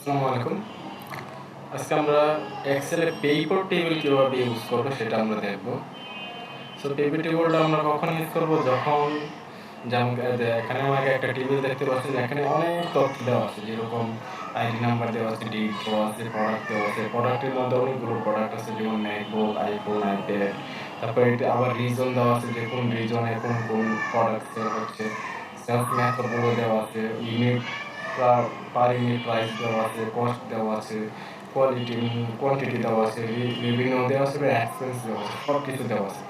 আসসালামু আলাইকুম। আজকে আমরা এক্সেলে পেইপট টেবিল কিভাবে ইউজ করব সেটা আমরা দেখব। সো পেইপট টেবিলটা আমরা কখন ইউজ করব? যখন যেমন এখানে আমাকে একটা টেবিল দেখতে পাচ্ছেন, এখানে অনেক তথ্য দেওয়া আছে। যেরকম আইডি নাম্বার দেওয়া আছে, ডেট দেওয়া আছে, প্রোডাক্ট দেওয়া আছে। প্রোডাক্টের মধ্যে অনেকগুলো প্রোডাক্ট আছে, যেমন ম্যাকবুক, আইফোন, আইপ্যাড। তারপরে এটা আবার রিজন দেওয়া আছে, যে কোন রিজনে কোন প্রোডাক্ট সেল হচ্ছে। সেলস মেথডগুলো দেওয়া আছে, ইউনিট পার ইউনিট প্রাইস দেওয়া আছে, কস্ট দেওয়া আছে, কোয়ালিটি কোয়ান্টিটি দেওয়া আছে, রেভিনিউ দেওয়া আছে, এক্সপেন্স দেওয়া আছে, সব কিছু দেওয়া আছে।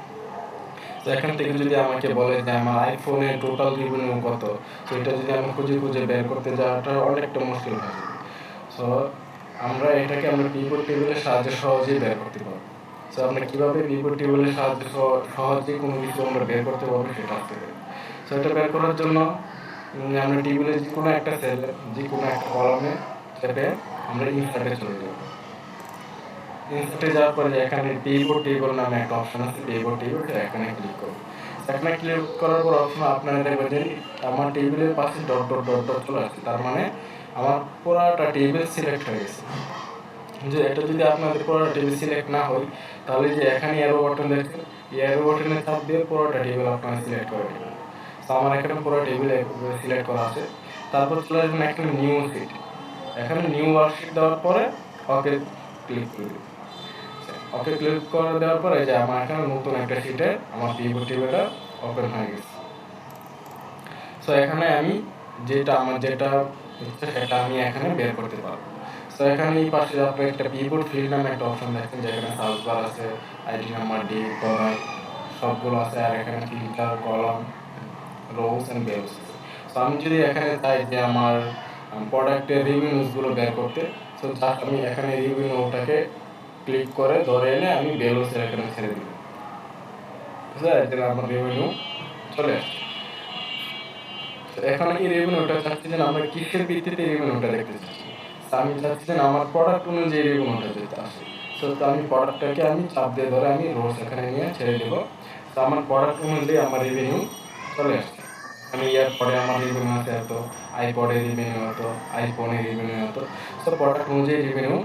তো এখান থেকে যদি আমাকে বলে যে আমার আইফোনের টোটাল রেভিনিউ কত, তো এটা যদি আমি খুঁজে খুঁজে বের করতে যাওয়াটা অনেকটা মুশকিল হয়ে যাবে। সো আমরা পিভট টেবিলের সাহায্যে সহজেই বের করতে পারবো। সো আমরা কিভাবে পিভট টেবিলের সাহায্যে সহজেই কোনো কিছু আমরা বের করতে পারবো সেটা আজকে দেখব। সো এটা বের করার জন্য আমরা টেবিলের যে কোনো একটা সেলে, যে কোনো একটা কলামে চেপে আমরা ইনসার্টে চলে যাব। ইনসার্টে যাওয়ার পরে এখানে পিভট টেবল নামে একটা অপশন আছে, পিভট টেবল, এখানে ক্লিক করব। এখানে ক্লিক করার পর অপশন আপনারা দেখবেন যে আমার টেবিলের পাশে ডট ডট ডট ডট চলে আসছে। তার মানে আমার পুরাটা টেবিল সিলেক্ট হয়ে গেছে। যে এটা যদি আপনাদের পুরোটা টেবিল সিলেক্ট না হয়, তাহলে যে এখানে অ্যারো বাটন দেখছেন, এই অ্যারো বাটনে চাপ দিয়ে পুরোটা টেবিল আপনারা সিলেক্ট করে নেবেন। তো আমার এখানে পুরো টেবিল সিলেক্ট করা আছে। তারপর চলে আসবেন এখানে নিউ শিট। এখানে নিউ ওয়ার্কশিট দেওয়ার পরে ওকে ক্লিক করবেন। ওকে ক্লিক করে দেওয়ার পরে যে আমার এখানে নতুন একটা শিটে আমার পিভট টেবিলটা ওপেন হয়ে গেছে। সো এখানে আমি আমার যেটা ইচ্ছে সেটা আমি এখানে বের করতে পারবো। সো এখানে এই পাশে আপনি একটা পিভট ফিল্ড নামে একটা অপশন দেখেন, যেখানে সার্চ বার আছে, আইডি নাম্বার, ডেট, প্রোডাক্ট সবগুলো আছে, আর এখানে filter, column, rows and values. So আমি যদি এখানে চাই যে আমার প্রোডাক্টের রিভিউজগুলো বের করতে, সো জাস্ট আমি এখানে রিভিউটাকে ক্লিক করে ধরে এনে আমি বেলসের এখানে ছেড়ে দিব। বুঝলে, এখানে আমার রিভিউ চলে আসছে। এখন এই রেভিনিউটা চাচ্ছি যে আমরা কিসের ভিত্তিতে রেভিনিউটা দেখতে চাচ্ছি। আমি চাচ্ছি যে আমার প্রোডাক্ট অনুযায়ী রেভিনিউটা যেতে আসে। তো আমি প্রোডাক্টটাকে আমি চাপ দিয়ে ধরে আমি রোজ এখানে নিয়ে ছেড়ে দেবো। তো আমার প্রোডাক্ট অনুযায়ী আমার রেভিনিউ চলে আসছে। আমি এরপরে আমার রেভিনিউ আছে এত, আইপডের রেভিনিউ এত, আইফোনের রেভিনিউ এত। তো প্রোডাক্ট অনুযায়ী রেভিনিউ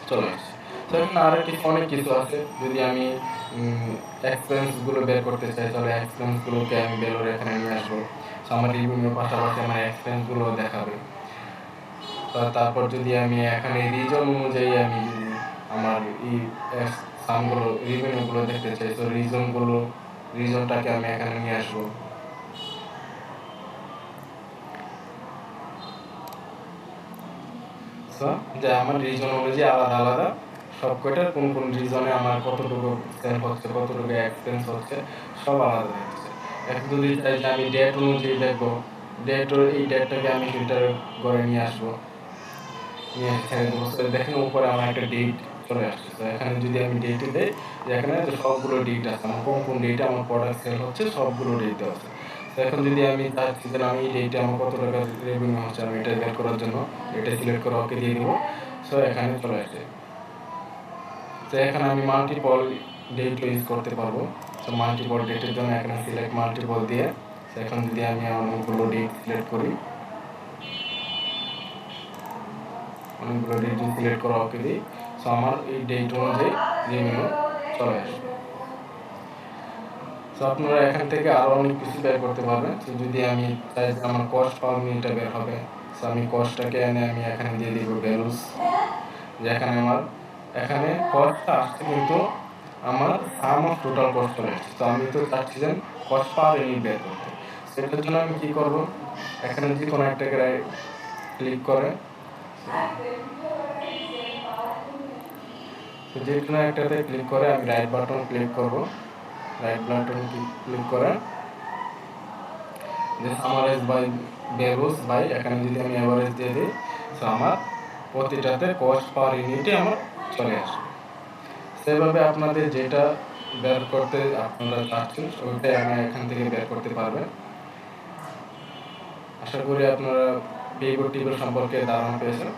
চলে আসছে। তো এখানে আরো অনেক কিছু আছে। যদি আমি এক্সপেন্সগুলো বের করতে চাই, তাহলে এক্সপেন্সগুলোকে আমি বের করে এখানে নিয়ে আসবো। সো আমার রিভিনিউর পাশাপাশি আমার এক্সপেন্সগুলো দেখাবে। তারপর যদি আমি এখানে রিজন অনুযায়ী আমি যদি আমার এই সামগুলো রিভিনিউগুলো দেখতে চাই, তো রিজনটাকে আমি এখানে নিয়ে আসবো। সো যে আমার রিজন অনুযায়ী আলাদা আলাদা সব কয়টার কোন কোন রিজনে আমার কতটুকু সেল হচ্ছে, কতটুকু এক্সপেন্স হচ্ছে, সব আলাদা দেখছে। এখন যদি চাই যে আমি ডেট অনুযায়ী দেখবো, এই ডেটটাকে আমি ফিল্টার করে নিয়ে আসবো, নিয়ে এখানে দেবো। দেখেন উপরে আমার একটা ডেট চলে আসছে। তো এখানে যদি আমি ডেটে দেই, যে এখানে সবগুলো ডেট আছে, আমার কোন কোন ডেটে আমার প্রোডাক্ট সেল হচ্ছে সবগুলো ডেট আছে। তো এখন যদি আমি চাচ্ছি যে আমি এই ডেটে আমার কত টাকা রেভিনিউ হচ্ছে, আমি এটা বের করার জন্য এটা সিলেক্ট করে ওকে দিয়ে দিব। সো এখানে চলে আসে। তো এখানে আমি মাল্টিপল ডেট ইউজ করতে পারবো। তো মাল্টিপল ডেটের জন্য এখানে সিলেক্ট মাল্টিপল দিয়ে, এখন যদি আমি অনেকগুলো ডেট সিলেক্ট করি, অনেকগুলো ডেট সিলেক্ট করা ওকে দিই। সো আমার এই ডেট অনুযায়ী রেভিনিউ চলে আসবে। সো আপনারা এখান থেকে আরও অনেক কিছু বের করতে পারবেন। তো যদি আমি চাই যে আমার কস্ট পার মিনিটটা বের হবে, সো আমি কস্টটাকে এনে আমি এখানে দিয়ে দিব ভ্যালুস, যে এখানে আমার এখানে কস্টটা আসছে, কিন্তু আমার সাম অফ টোটাল কস্ট চলে আসছে। তো আমি তো চাচ্ছি যে কস্ট পার ইউনিট বের করতে। সেটার জন্য আমি কী করবো, এখানে যে কোনো একটা ক্লিক করে, যে কোনো একটাতে ক্লিক করে আমি রাইট বাটন ক্লিক করব। রাইট বাটন ক্লিক করে যে সামারাইজ বাই ভ্যালুস বাই, এখানে যদি আমি এভারেজ দিয়ে দিই, তো আমার প্রতিটাতে কস্ট পার ইউনিটে আমার চলে আসে। সেভাবে আপনাদের যেটা বের করতে আপনারা চাচ্ছেন ওইটাই আমি এখান থেকে বের করতে পারবেন। আশা করি আপনারা পিভট টেবিল সম্পর্কে ধারণা পেয়েছেন।